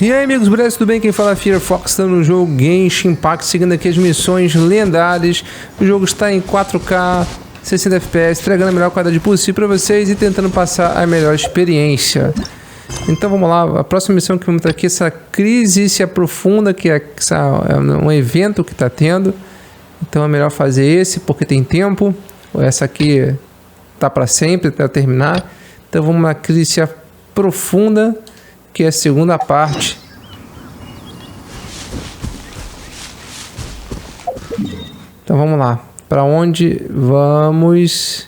E aí, amigos, beleza? Tudo bem? Quem fala é Firefox, está no jogo Genshin Impact, seguindo aqui as missões lendárias. O jogo está em 4K, 60 FPS, entregando a melhor qualidade possível para vocês e tentando passar a melhor experiência. Então vamos lá, a próxima missão que vamos ter aqui é essa Crise se Aprofunda, que é um evento que está tendo. Então é melhor fazer esse porque tem tempo. Essa aqui tá para sempre, até terminar. Então vamos na Crise se Aprofunda, que é a segunda parte. Então vamos lá. Para onde vamos?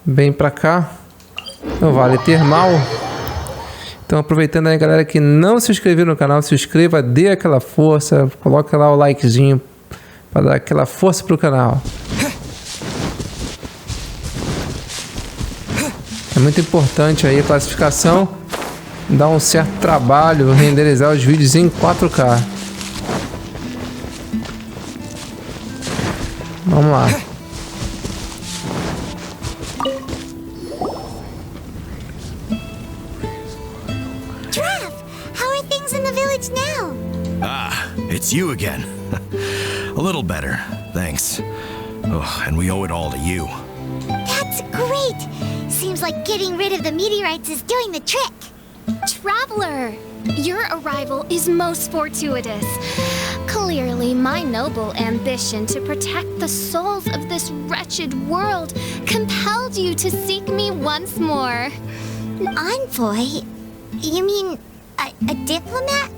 Bem para cá. No Vale Termal. Então aproveitando aí, galera que não se inscreveu no canal, se inscreva, dê aquela força, coloque lá o likezinho para dar aquela força pro canal. É muito importante aí a classificação, dá um certo trabalho renderizar os vídeos em 4K. Vamos lá. It's you again. A little better, thanks. Oh, and we owe it all to you. That's great! Seems like getting rid of the meteorites is doing the trick. Traveler, your arrival is most fortuitous. Clearly, my noble ambition to protect the souls of this wretched world compelled you to seek me once more. An envoy? You mean a diplomat?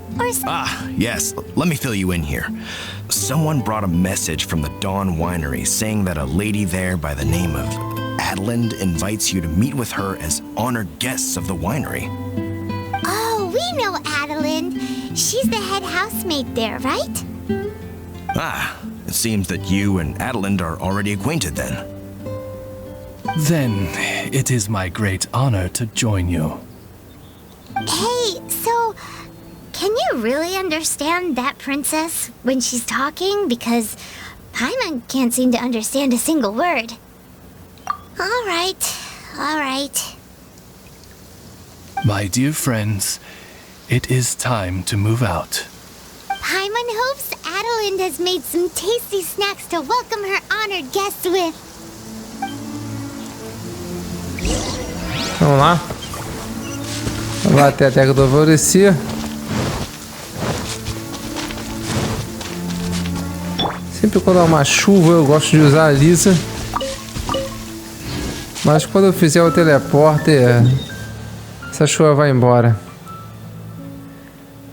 Yes. Let me fill you in here. Someone brought a message from the Dawn Winery saying that a lady there by the name of Adeline invites you to meet with her as honored guests of the winery. Oh, we know Adeline. She's the head housemaid there, right? It seems that you and Adeline are already acquainted then. Then it is my great honor to join you. Hey, so can you really understand that princess when she's talking? Because Paimon can't seem to understand a single word. All right. My dear friends, it is time to move out. Paimon hopes Adeline has made some tasty snacks to welcome her honored guests with. Vamos lá. Vamos lá até a Terra do Alvorecer. Sempre quando há uma chuva eu gosto de usar a Lisa. Mas quando eu fizer o teleporter, essa chuva vai embora.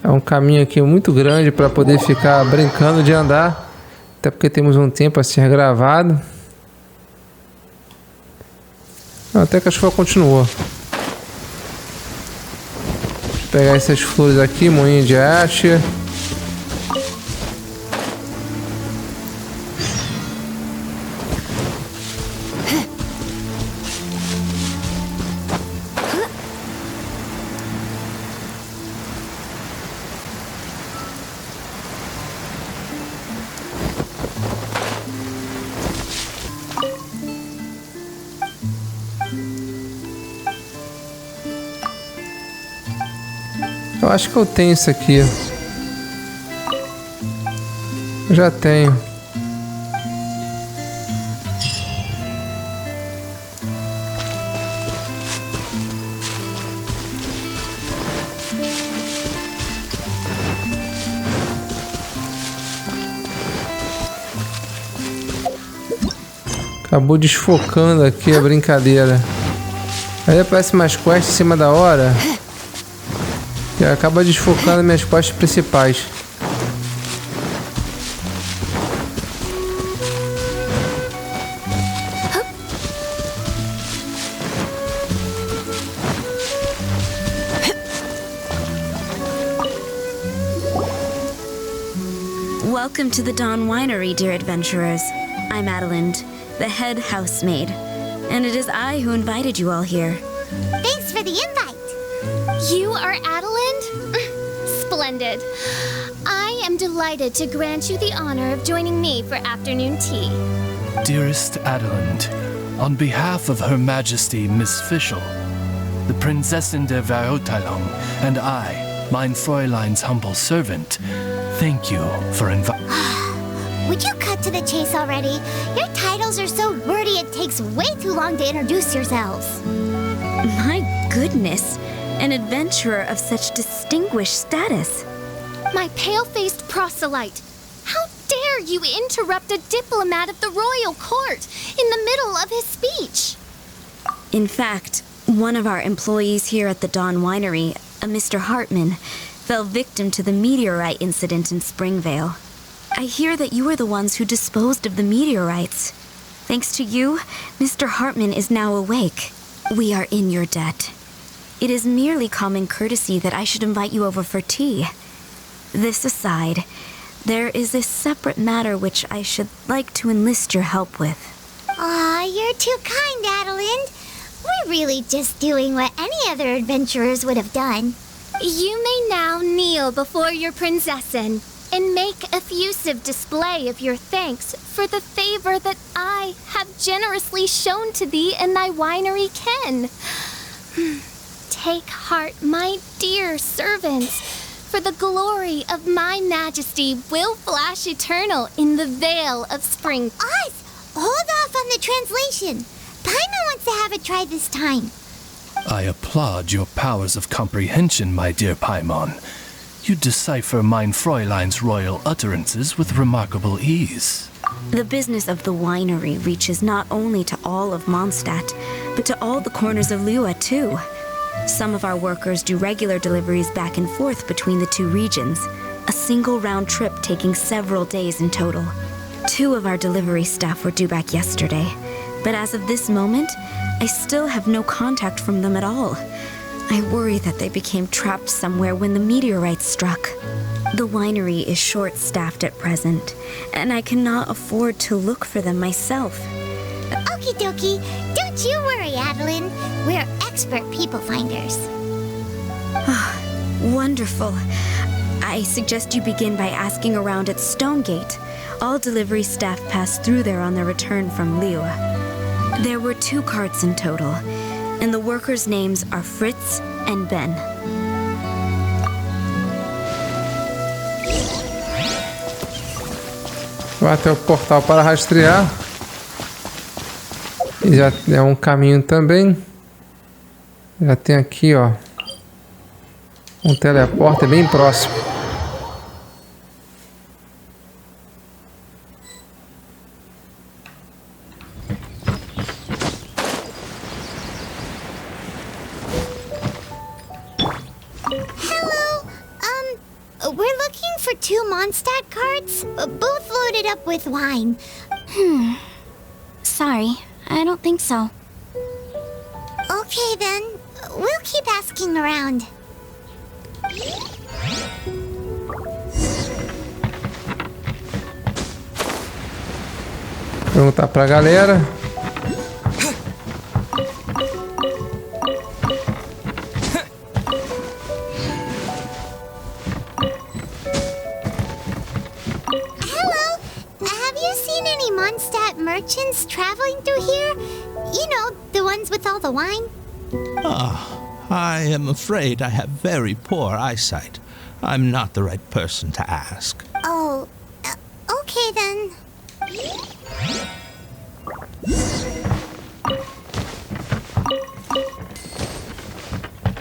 É um caminho aqui muito grande para poder ficar brincando de andar. Até porque temos um tempo a ser gravado. Até que a chuva continuou. Vou pegar essas flores aqui, moinho de haste. Eu acho que eu tenho isso aqui. Eu já tenho. Acabou desfocando aqui a brincadeira. Aí aparece mais quests em cima da hora. E acaba desfocando minhas quests principais. Welcome to the Dawn Winery, dear adventurers. I'm Adeline, the head housemaid, and it is I who invited you all here. Thanks for the invite. You are Adeline? Splendid. I am delighted to grant you the honor of joining me for afternoon tea. Dearest Adeline, on behalf of Her Majesty Miss Fischl, the Prinzessin der Verurteilung, and I, mein Fräulein's humble servant, thank you for inviting... Would you cut to the chase already? Your titles are so wordy it takes way too long to introduce yourselves. My goodness, an adventurer of such distinguished status. My pale-faced proselyte. How dare you interrupt a diplomat of the royal court in the middle of his speech? In fact, one of our employees here at the Dawn Winery, a Mr. Hartman, fell victim to the meteorite incident in Springvale. I hear that you were the ones who disposed of the meteorites. Thanks to you, Mr. Hartman is now awake. We are in your debt. It is merely common courtesy that I should invite you over for tea. This aside, there is a separate matter which I should like to enlist your help with. Aw, you're too kind, Adelind. We're really just doing what any other adventurers would have done. You may now kneel before your Prinzessin and make effusive display of your thanks for the favor that I have generously shown to thee and thy winery ken. Take heart, my dear servants, for the glory of my majesty will flash eternal in the vale of spring. Us! Hold off on the translation. Paimon wants to have a try this time. I applaud your powers of comprehension, my dear Paimon. You decipher mein Fräulein's royal utterances with remarkable ease. The business of the winery reaches not only to all of Mondstadt, but to all the corners of Lua, too. Some of our workers do regular deliveries back and forth between the two regions, a single round trip taking several days in total. 2 of our delivery staff were due back yesterday, but as of this moment, I still have no contact from them at all. I worry that they became trapped somewhere when the meteorite struck. The winery is short-staffed at present, and I cannot afford to look for them myself. Okie dokie. Don't you worry, Adelind. We're expert people finders. Wonderful. I suggest you begin by asking around at Stonegate. All delivery staff pass through there on their return from Lua. There were 2 carts in total, and the workers' names are Fritz and Ben. Vai até o portal para rastrear. E já é um caminho também. Já tem aqui, ó, um teleporte bem próximo. We're looking for 2 Mondstadt carts, both loaded up with wine. Sorry, I don't think so. Okay then, we'll keep asking around. Perguntar pra galera. Merchants traveling through here? You know, the ones with all the wine? I am afraid I have very poor eyesight. I'm not the right person to ask. Oh, okay then.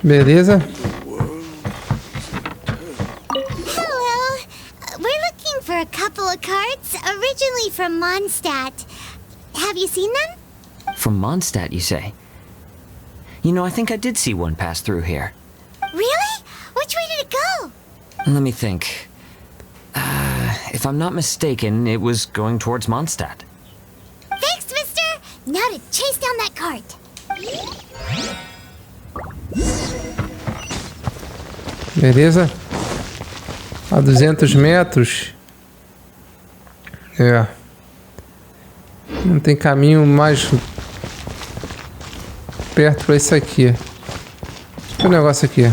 Beleza. Hello. We're looking for a couple of carts, originally from Mondstadt. Have you seen them? From Mondstadt, you say? You know, I think I did see one pass through here. Really? Which way did it go? Let me think. If I'm not mistaken, it was going towards Mondstadt. Thanks, mister! Now to chase down that cart. Beleza. A 200 metros. É. Não tem caminho mais perto para isso aqui. Deixa eu ver o negócio aqui.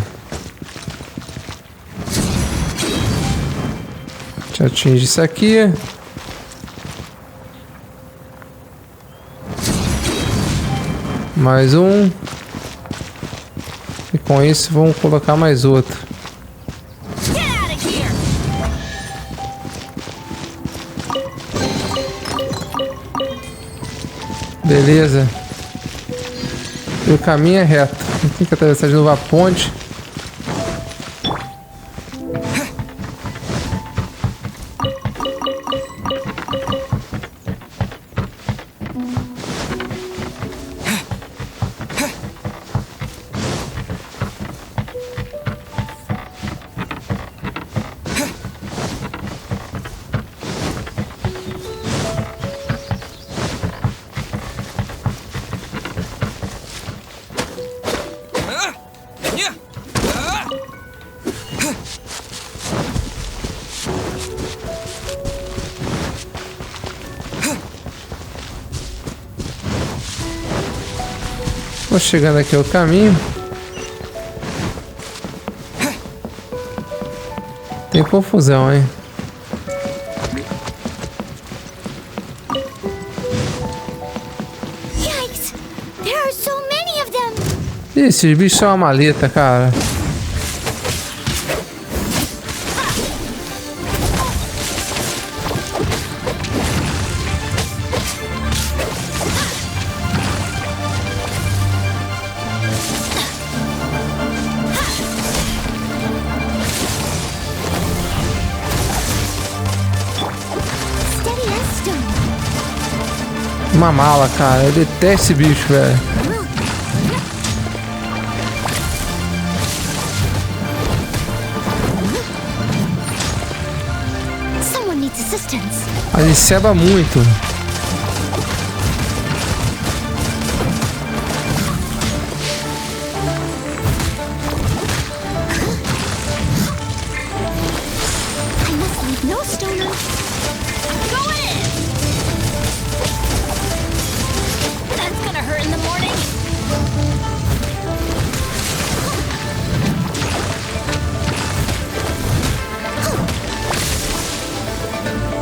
Já atinge isso aqui. Mais um. Com isso, vamos colocar mais outro. Beleza. E o caminho é reto. Tem que atravessar de novo a ponte. Vou chegando aqui ao caminho. Tem confusão, hein? Yikes! There are so many of them. Ih, esses bichos são uma maleta, cara. Uma mala, cara. Eu detesto esse bicho, velho. A gente ceba muito.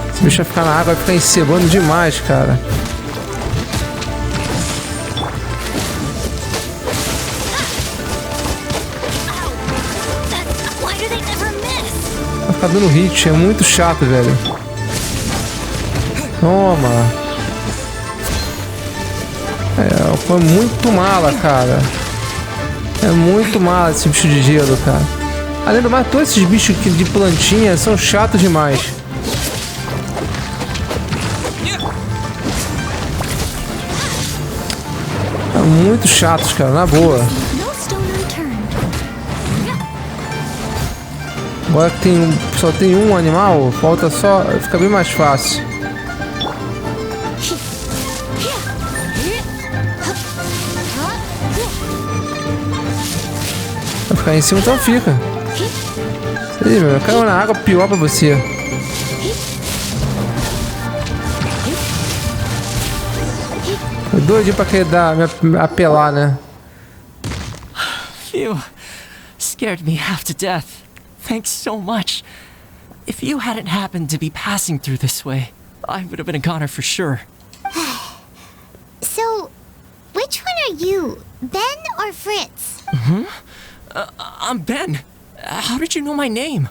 Esse bicho vai ficar na água, vai ficar encebando demais, cara. Vai ficar dando hit, é muito chato, velho. Toma. Foi muito mala, cara. É muito mala esse bicho de gelo, cara. Além do mais, todos esses bichos de plantinha são chatos demais. Muito chatos, cara, na boa. Agora que só tem um animal, falta só, fica bem mais fácil. Vai ficar em cima, então fica. Aí, meu, caiu na água, pior pra você. Doidinho pra querer apelar, né? Phew. Scared me half to death. Thanks so much. If you hadn't happened to be passing through this way, I would have been a goner for sure. So, which one are you? Ben or Fritz? I'm Ben. How did you know my name?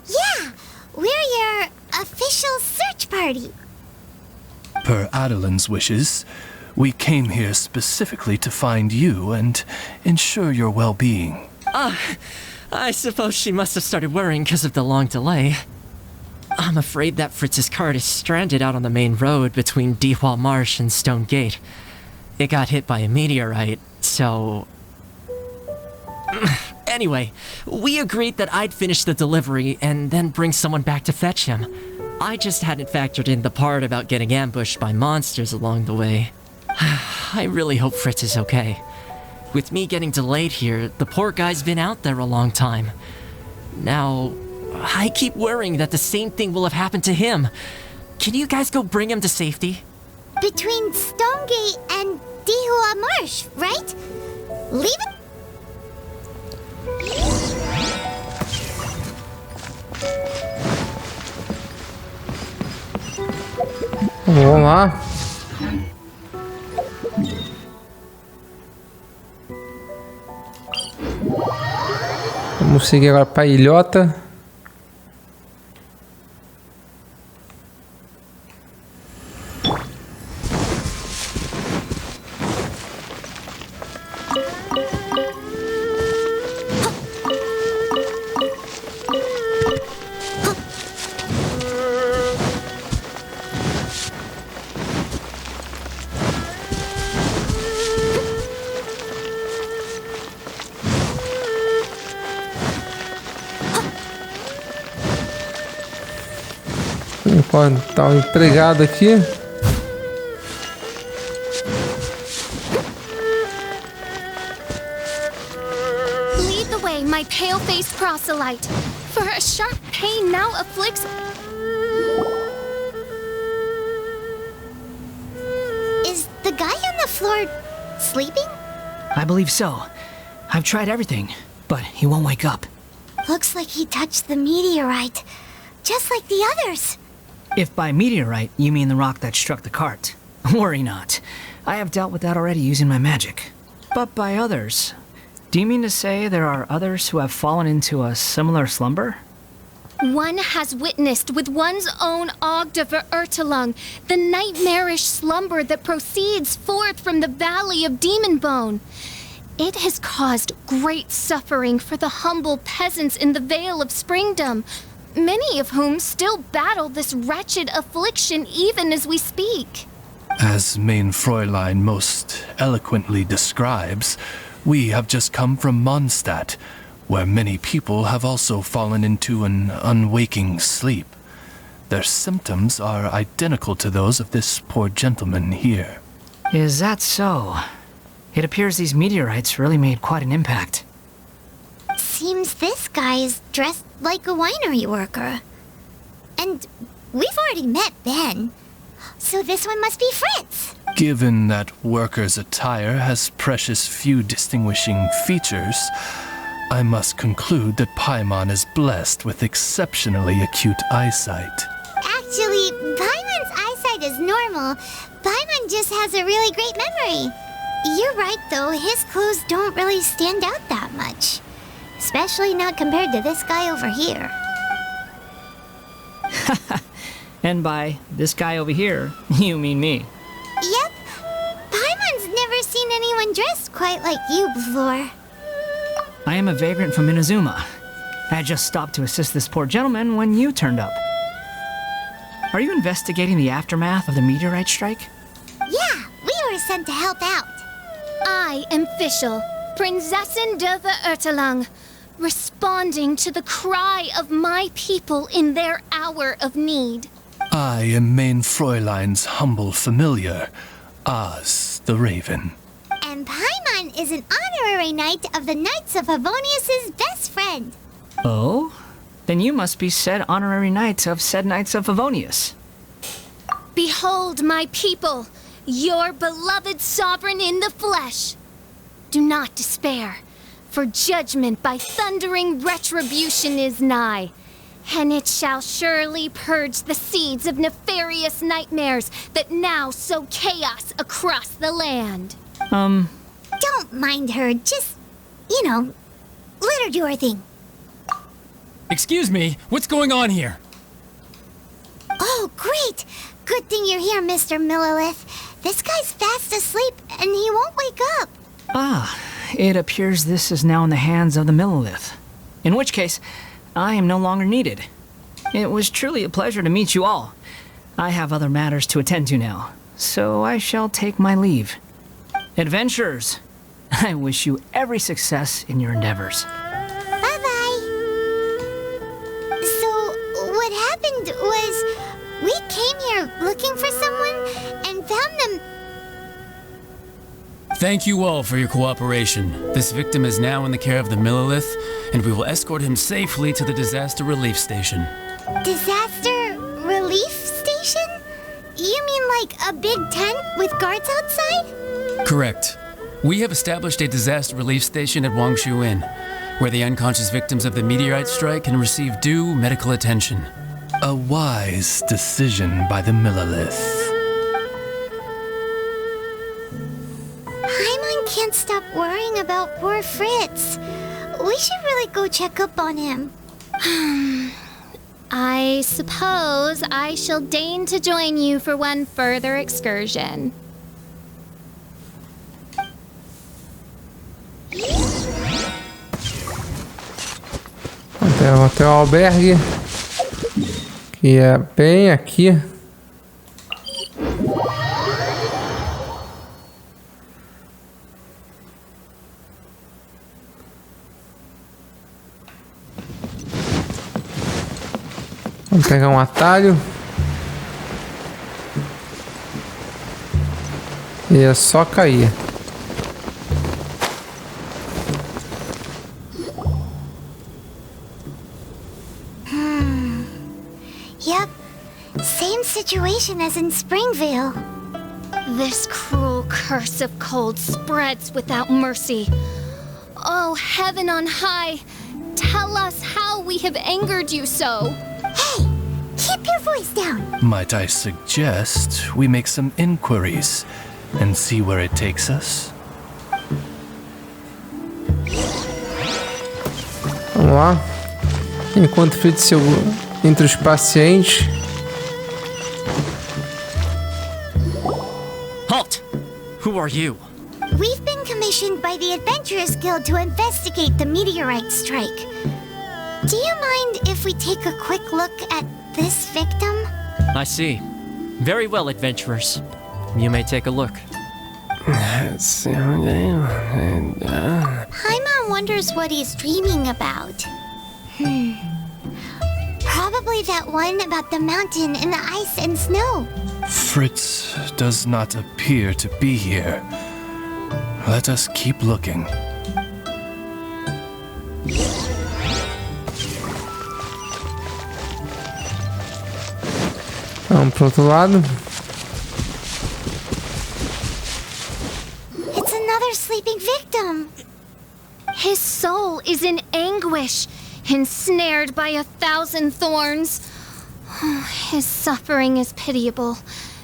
Yeah, we're your official search party. Per Adeline's wishes, we came here specifically to find you and ensure your well-being. I suppose she must have started worrying because of the long delay. I'm afraid that Fritz's cart is stranded out on the main road between Dihua Marsh and Stone Gate. It got hit by a meteorite, so... Anyway, we agreed that I'd finish the delivery and then bring someone back to fetch him. I just hadn't factored in the part about getting ambushed by monsters along the way. I really hope Fritz is okay. With me getting delayed here, the poor guy's been out there a long time. Now, I keep worrying that the same thing will have happened to him. Can you guys go bring him to safety? Between Stonegate and Dihua Marsh, right? Leave it. Vamos lá. Vamos seguir agora para a ilhota. Enquanto tá o empregado aqui. Lead the way, my pale-faced proselyte, for a sharp pain now afflicts. Is the guy on the floor sleeping? I believe so. I've tried everything, but he won't wake up. Looks like he touched the meteorite, just like the others. If by meteorite you mean the rock that struck the cart, worry not. I have dealt with that already using my magic. But by others, do you mean to say there are others who have fallen into a similar slumber? One has witnessed with one's own Ogda Verurtelung the nightmarish slumber that proceeds forth from the Valley of Demonbone. It has caused great suffering for the humble peasants in the Vale of Springdom, many of whom still battle this wretched affliction even as we speak. As Main Fräulein most eloquently describes, we have just come from Mondstadt, where many people have also fallen into an unwaking sleep. Their symptoms are identical to those of this poor gentleman here. Is that so? It appears these meteorites really made quite an impact. Seems this guy is dressed like a winery worker. And we've already met Ben, so this one must be Fritz. Given that worker's attire has precious few distinguishing features, I must conclude that Paimon is blessed with exceptionally acute eyesight. Actually, Paimon's eyesight is normal. Paimon just has a really great memory. You're right, though. His clothes don't really stand out that much. Especially not compared to this guy over here. And by this guy over here, you mean me. Yep. Paimon's never seen anyone dressed quite like you before. I am a vagrant from Inazuma. I just stopped to assist this poor gentleman when you turned up. Are you investigating the aftermath of the meteorite strike? Yeah, we were sent to help out. I am Fischl, Prinzessin de Verurtelung, responding to the cry of my people in their hour of need. I am Main Fräulein's humble familiar, Oz the Raven. And Paimon is an honorary knight of the Knights of Favonius's best friend. Oh? Then you must be said honorary knight of said Knights of Favonius. Behold my people, your beloved sovereign in the flesh. Do not despair, for judgment by thundering retribution is nigh, and it shall surely purge the seeds of nefarious nightmares that now sow chaos across the land. Don't mind her, just, let her do her thing. Excuse me, what's going on here? Oh, great! Good thing you're here, Mr. Millilith. This guy's fast asleep, and he won't wake up. Ah, it appears this is now in the hands of the Millilith. In which case, I am no longer needed. It was truly a pleasure to meet you all. I have other matters to attend to now, so I shall take my leave. Adventurers, I wish you every success in your endeavors. Bye-bye. So, what happened was, we came here looking for someone and found them. Thank you all for your cooperation. This victim is now in the care of the Millilith, and we will escort him safely to the disaster relief station. Disaster relief station? You mean like a big tent with guards outside? Correct. We have established a disaster relief station at Wangshu Inn, where the unconscious victims of the meteorite strike can receive due medical attention. A wise decision by the Millilith. Paimon can't stop worrying about poor Fritz. We should really go check up on him. I suppose I shall deign to join you for one further excursion. Até o albergue, que é bem aqui. Vamos pegar um atalho. E é só cair. Yep. Same situation as in Springvale. This cruel curse of cold spreads without mercy. Oh, heaven on high, tell us how we have angered you so. Hey, keep your voice down. Might I suggest we make some inquiries and see where it takes us? Vamos lá. Enquanto Fritz entre os pacientes. Halt! Who are you? We've been commissioned by the Adventurers Guild to investigate the meteorite strike. Do you mind if we take a quick look at this victim? I see. Very well, adventurers. You may take a look. Paimon wonders what he's dreaming about. Probably that one about the mountain and the ice and snow. Fritz does not appear to be here. Let us keep looking. Vamos pro outro lado. It's another sleeping victim. His soul is in anguish, ensnared by 1,000 thorns. His suffering is pitiable.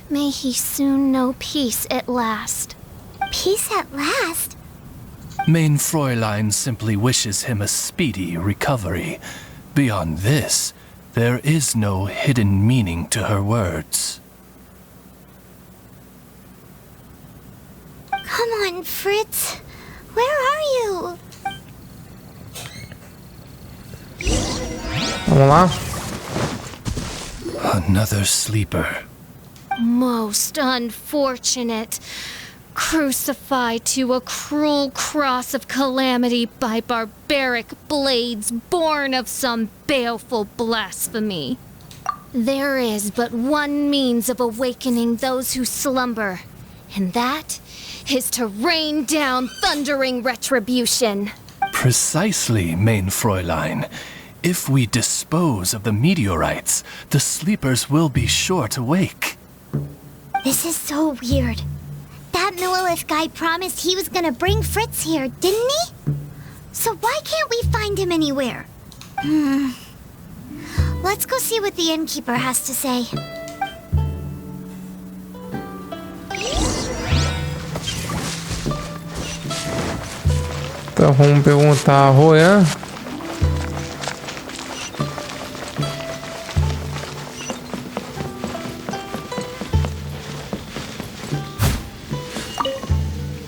May he soon know peace at last. Peace at last? Mein Fräulein simply wishes him a speedy recovery. Beyond this, there is no hidden meaning to her words. Come on, Fritz. Where are you? Vamos lá. Another sleeper. Most unfortunate. Crucified to a cruel cross of calamity by barbaric blades born of some baleful blasphemy. There is but one means of awakening those who slumber, and that is to rain down thundering retribution. Precisely, Mein Fräulein. If we dispose of the meteorites, the sleepers will be sure to wake. This is so weird. That Millilith guy promised he was gonna bring Fritz here, didn't he? So why can't we find him anywhere? Let's go see what the innkeeper has to say. Então vamos perguntar a Royan.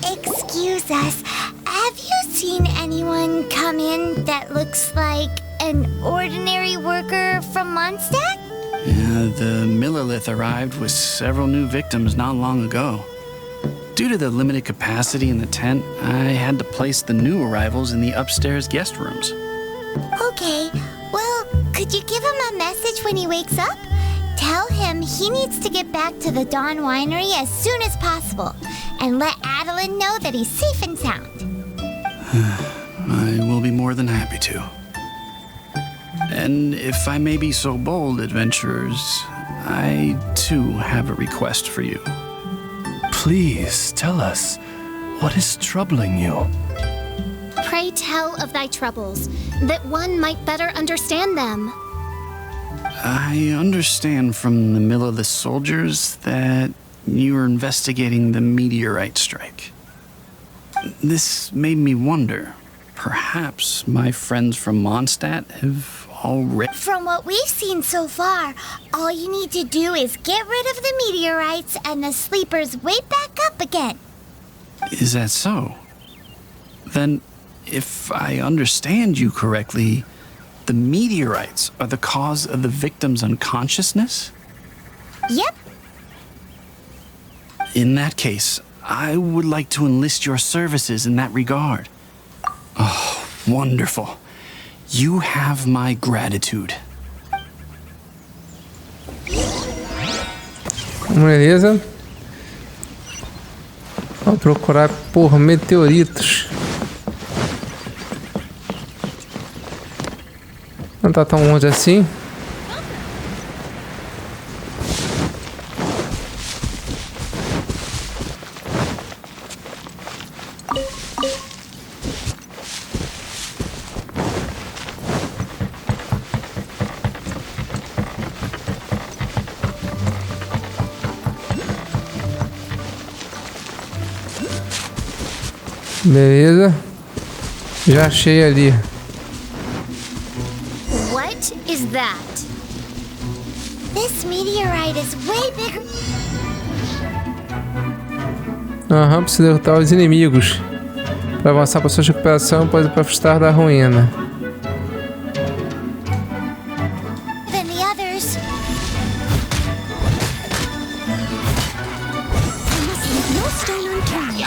Excuse us, have you seen anyone come in that looks like an ordinary worker from Mondstadt? Yeah, the Millilith arrived with several new victims not long ago. Due to the limited capacity in the tent, I had to place the new arrivals in the upstairs guest rooms. Okay, well, could you give him a message when he wakes up? Tell him he needs to get back to the Dawn Winery as soon as possible, and let Adeline know that he's safe and sound. I will be more than happy to. And if I may be so bold, adventurers, I too have a request for you. Please tell us, what is troubling you? Pray tell of thy troubles, that one might better understand them. I understand from the Millilith soldiers that you are investigating the meteorite strike. This made me wonder, perhaps my friends from Mondstadt have already... From what we've seen so far, all you need to do is get rid of the meteorites and the sleepers wake back up again. Is that so? Then, if I understand you correctly, the meteorites are the cause of the victim's unconsciousness? Yep. In that case, I would like to enlist your services in that regard. Oh, wonderful. You have my gratitude. Beleza. Vamos procurar por meteoritos. Não tá tão longe assim. Beleza. Já achei ali. What is that? This meteorite is way bigger. Aham, precisa derrotar os inimigos. Para avançar para sua recuperação, pode afastar da ruína. Than the others. No stone unturned.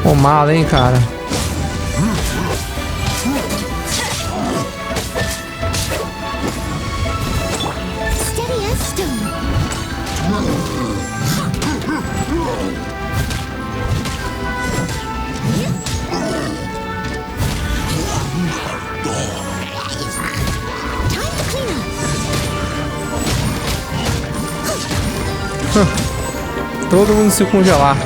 Pô, mala, hein, cara. Steady as stone. Time to clean up. Todo mundo se congelar.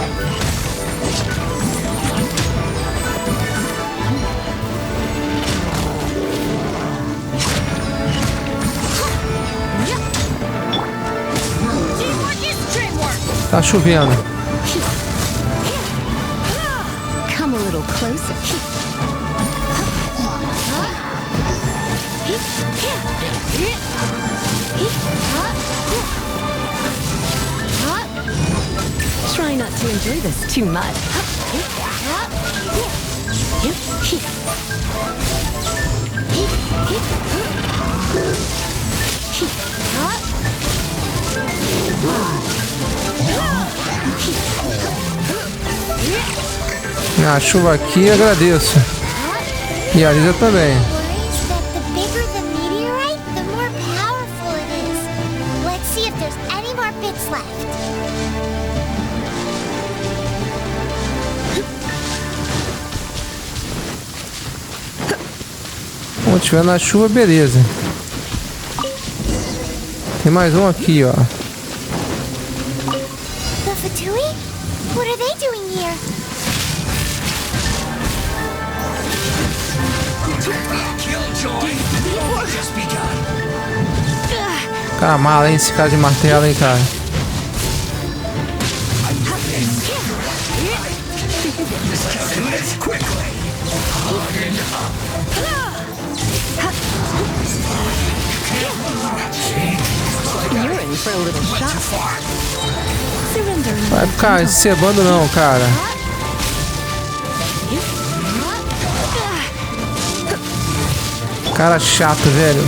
Tá chovendo. Come a little closer. Try not to enjoy this too much. A chuva aqui, agradeço. E a Lisa também. Worries that the bigger the meteorite, the more powerful it is. Let's see if there's any more bits left. Bom, tiver na chuva, beleza. Tem mais um aqui, ó. The Fatui? What are they doing here? Cara, mala, hein, esse cara de martelo, hein, cara. Vai ficar cebando não, cara. Cara chato, velho.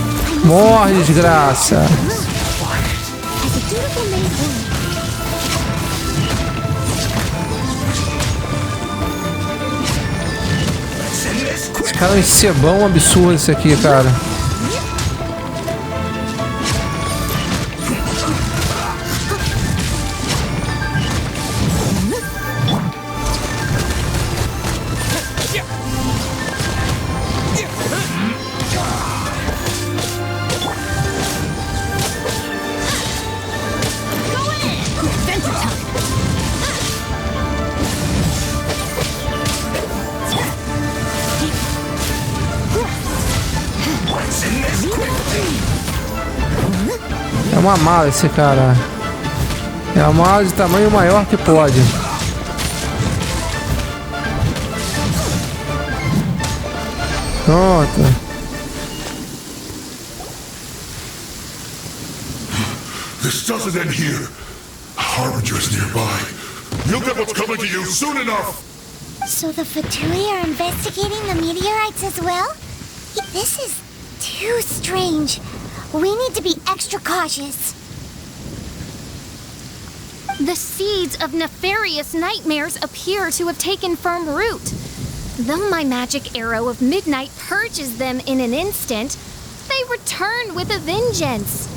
Morre, desgraça. Esse cara é um cebão absurdo esse aqui, cara. uma mala esse cara. É a mala de tamanho maior que pode. Pronto. This doesn't end here. Harbinger's nearby. You'll get what's coming to you soon enough. So the Fatui are investigating the meteorites as well? This is too strange. We need to be extra cautious. The seeds of nefarious nightmares appear to have taken firm root. Though my magic arrow of midnight purges them in an instant, they return with a vengeance.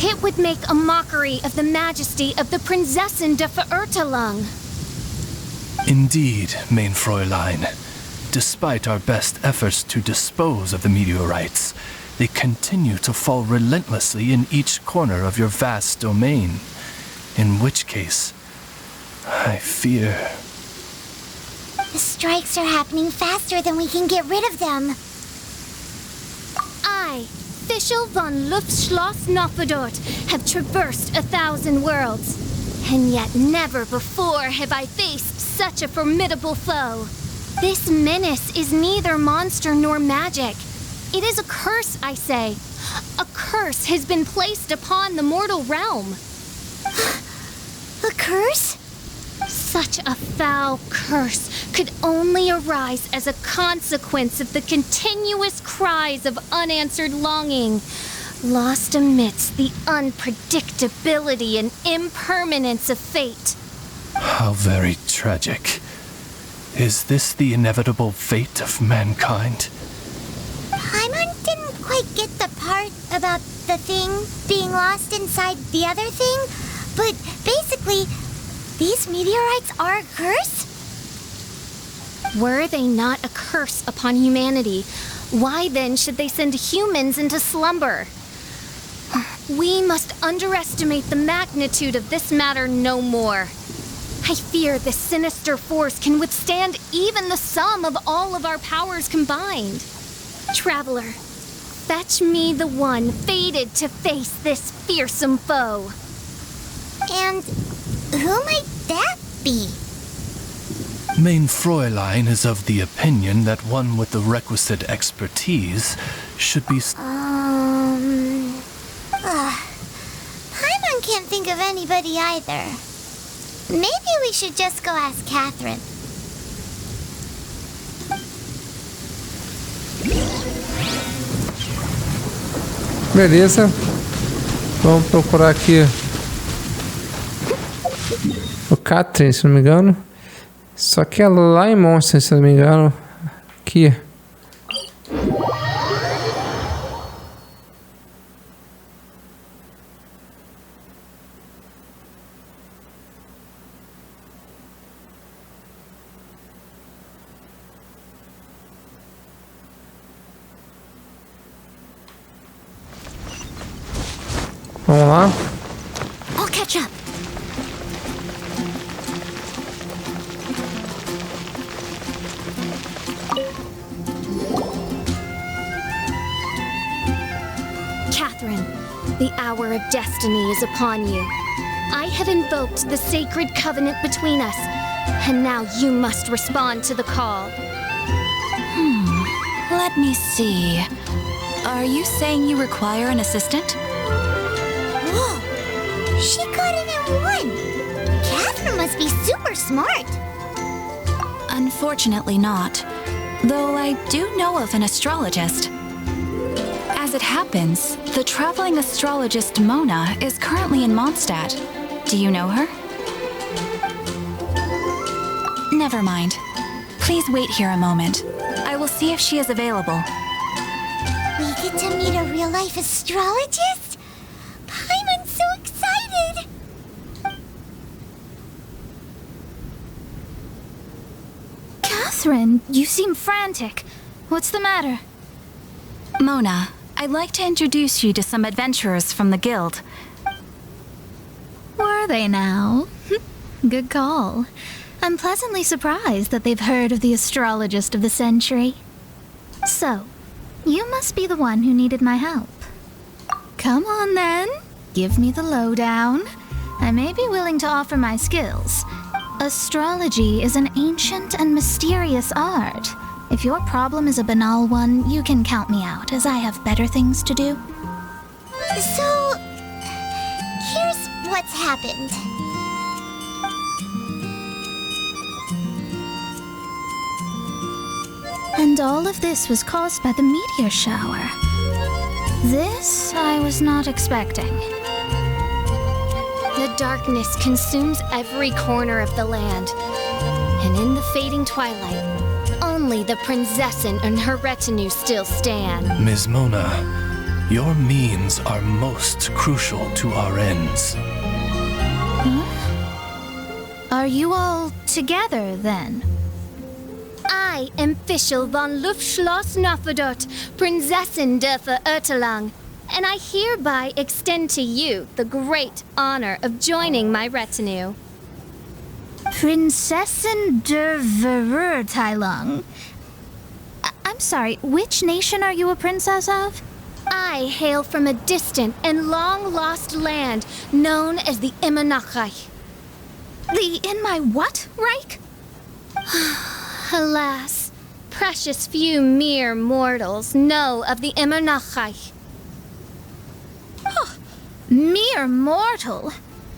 It would make a mockery of the majesty of the Prinzessin de Verurtelung. Indeed, mein Fräulein. Despite our best efforts to dispose of the meteorites, they continue to fall relentlessly in each corner of your vast domain. In which case, I fear... The strikes are happening faster than we can get rid of them. I, Fischl von Luftschloss Nofedort, have traversed 1,000 worlds. And yet never before have I faced such a formidable foe. This menace is neither monster nor magic. It is a curse, I say. A curse has been placed upon the mortal realm. A curse? Such a foul curse could only arise as a consequence of the continuous cries of unanswered longing, lost amidst the unpredictability and impermanence of fate. How very tragic. Is this the inevitable fate of mankind? Paimon didn't quite get the part about the thing being lost inside the other thing, but basically, these meteorites are a curse? Were they not a curse upon humanity, why then should they send humans into slumber? We must underestimate the magnitude of this matter no more. I fear this sinister force can withstand even the sum of all of our powers combined. Traveler, fetch me the one fated to face this fearsome foe. And who might that be? Mein Fräulein is of the opinion that one with the requisite expertise should be... Paimon can't think of anybody either. Maybe we should just go ask Catherine. Beleza. Vamos procurar aqui o Catherine, se não me engano. Só que é lá em Monster, se não me engano. Aqui. Vamos lá. I'll catch up. Catherine, the hour of destiny is upon you. I have invoked the sacred covenant between us, and now you must respond to the call. Let me see. Are you saying you require an assistant? Whoa! She got it in one! Catherine must be super smart! Unfortunately not, though I do know of an astrologist. As it happens, the traveling astrologist Mona is currently in Mondstadt. Do you know her? Never mind. Please wait here a moment. I will see if she is available. We get to meet a real-life astrologist? Paimon's so excited! Catherine, you seem frantic. What's the matter? Mona, I'd like to introduce you to some adventurers from the guild. Were they now? Good call. I'm pleasantly surprised that they've heard of the astrologist of the century. So, you must be the one who needed my help. Come on then. Give me the lowdown. I may be willing to offer my skills. Astrology is an ancient and mysterious art. If your problem is a banal one, you can count me out, as I have better things to do. So, here's what's happened. And all of this was caused by the meteor shower. This I was not expecting. The darkness consumes every corner of the land. And in the fading twilight, only the Prinzessin and her retinue still stand. Ms. Mona, your means are most crucial to our ends. Are you all together, then? I am Fischl von Luftschloss Nofedot, Prinzessin der Verirrtelang, and I hereby extend to you the great honor of joining my retinue. Prinzessin der Verirrtelang? I'm sorry, which nation are you a princess of? I hail from a distant and long-lost land known as the Immernachtreich. The in my what, Reich? Alas, precious few mere mortals know of the Immernachtreich. Mere mortal?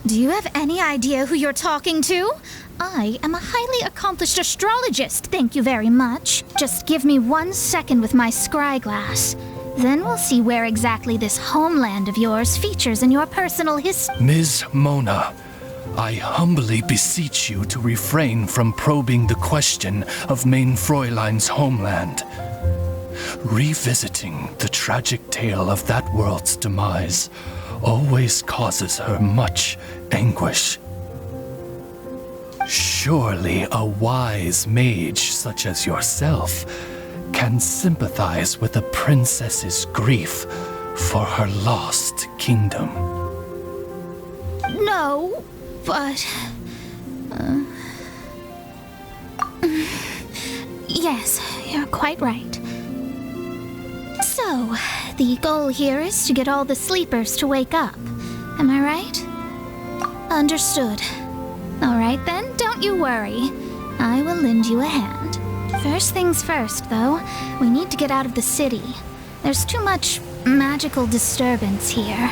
Do you have any idea who you're talking to? I am a highly accomplished astrologist, thank you very much. Just give me 1 second with my scry glass. Then we'll see where exactly this homeland of yours features in your personal history. Ms. Mona, I humbly beseech you to refrain from probing the question of Main Fräulein's homeland. Revisiting the tragic tale of that world's demise always causes her much anguish. Surely a wise mage such as yourself can sympathize with a princess's grief for her lost kingdom. No, but... yes, you're quite right. So, the goal here is to get all the sleepers to wake up. Am I right? Understood. Alright then, don't you worry. I will lend you a hand. First things first, though, we need to get out of the city. There's too much magical disturbance here.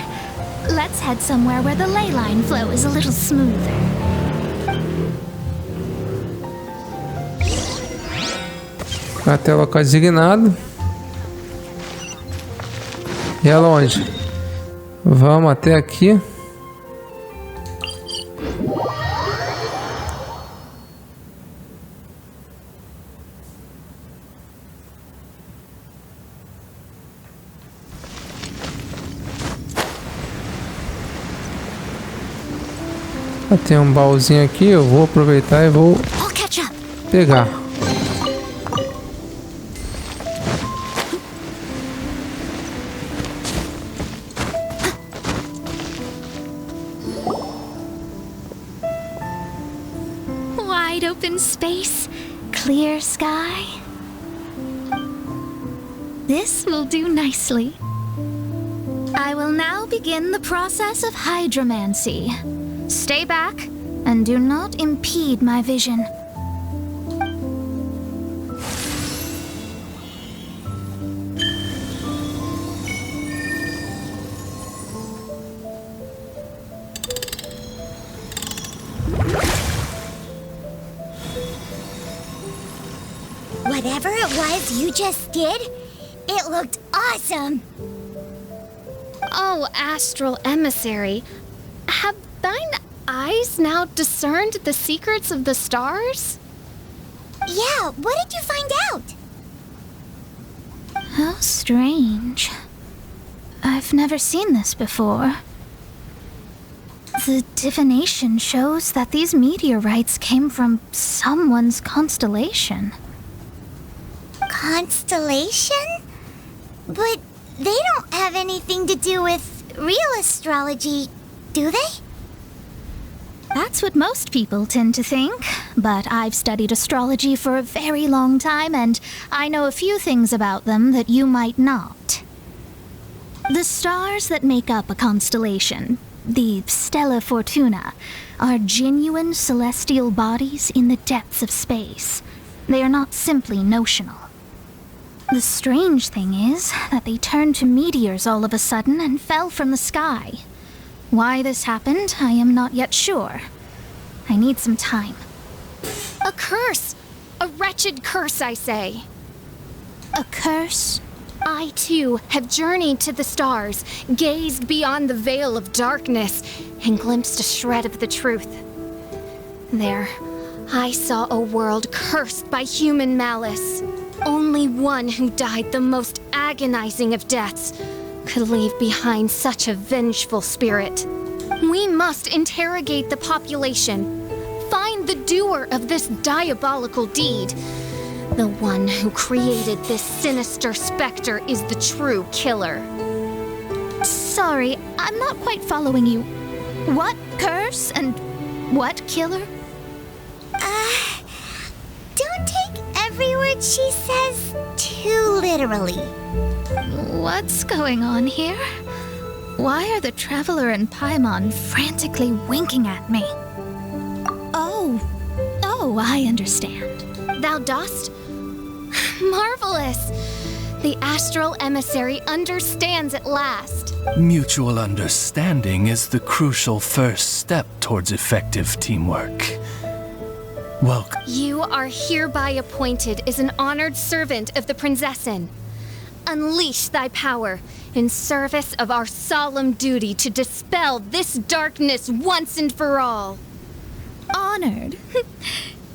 Let's head somewhere where the ley line flow is a little smoother. Até o local designado. E é longe. Vamos até aqui. Tem um baúzinho aqui, eu vou aproveitar e vou pegar. Wide open space, clear sky. This will do nicely. I will now begin the process of hydromancy. Stay back and do not impede my vision. Whatever it was you just did, it looked awesome. Oh, astral emissary, have thine eyes now discerned the secrets of the stars? Yeah, what did you find out? How strange. I've never seen this before. The divination shows that these meteorites came from someone's constellation. Constellation? But they don't have anything to do with real astrology, do they? That's what most people tend to think, but I've studied astrology for a very long time, and I know a few things about them that you might not. The stars that make up a constellation, the Stella Fortuna, are genuine celestial bodies in the depths of space. They are not simply notional. The strange thing is that they turned to meteors all of a sudden and fell from the sky. Why this happened, I am not yet sure. I need some time. A curse! A wretched curse, I say. A curse? I, too, have journeyed to the stars, gazed beyond the veil of darkness, and glimpsed a shred of the truth. There, I saw a world cursed by human malice. Only one who died the most agonizing of deaths could leave behind such a vengeful spirit. We must interrogate the population, find the doer of this diabolical deed. The one who created this sinister specter is the true killer. Sorry, I'm not quite following you. What curse and what killer? Don't take every word she says too literally. What's going on here? Why are the Traveler and Paimon frantically winking at me? Oh, I understand. Thou dost? Marvelous! The astral emissary understands at last. Mutual understanding is the crucial first step towards effective teamwork. Welcome. You are hereby appointed as an honored servant of the Prinzessin. Unleash thy power in service of our solemn duty to dispel this darkness once and for all. Honored?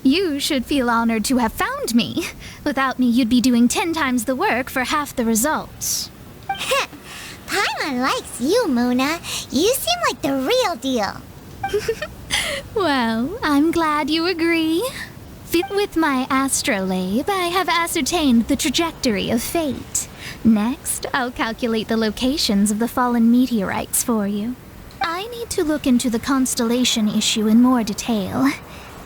You should feel honored to have found me. Without me, you'd be doing 10 times the work for half the results. Paimon likes you, Muna. You seem like the real deal. Well, I'm glad you agree. With my astrolabe, I have ascertained the trajectory of fate. Next, I'll calculate the locations of the fallen meteorites for you. I need to look into the constellation issue in more detail.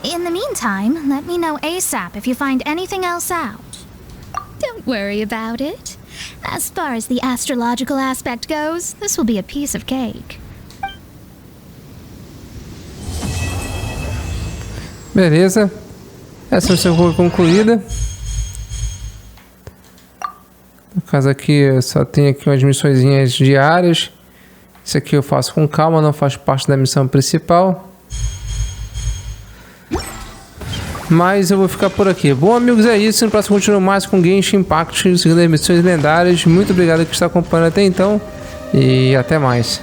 In the meantime, let me know ASAP if you find anything else out. Don't worry about it. As far as the astrological aspect goes, this will be a piece of cake. Beleza. Essa missão foi concluída. No caso aqui, eu só tenho aqui umas missõezinhas diárias. Isso aqui eu faço com calma, não faz parte da missão principal. Mas eu vou ficar por aqui. Bom, amigos, é isso. No próximo continuo mais com Genshin Impact, seguindo as missões lendárias. Muito obrigado por estar acompanhando até então. E até mais.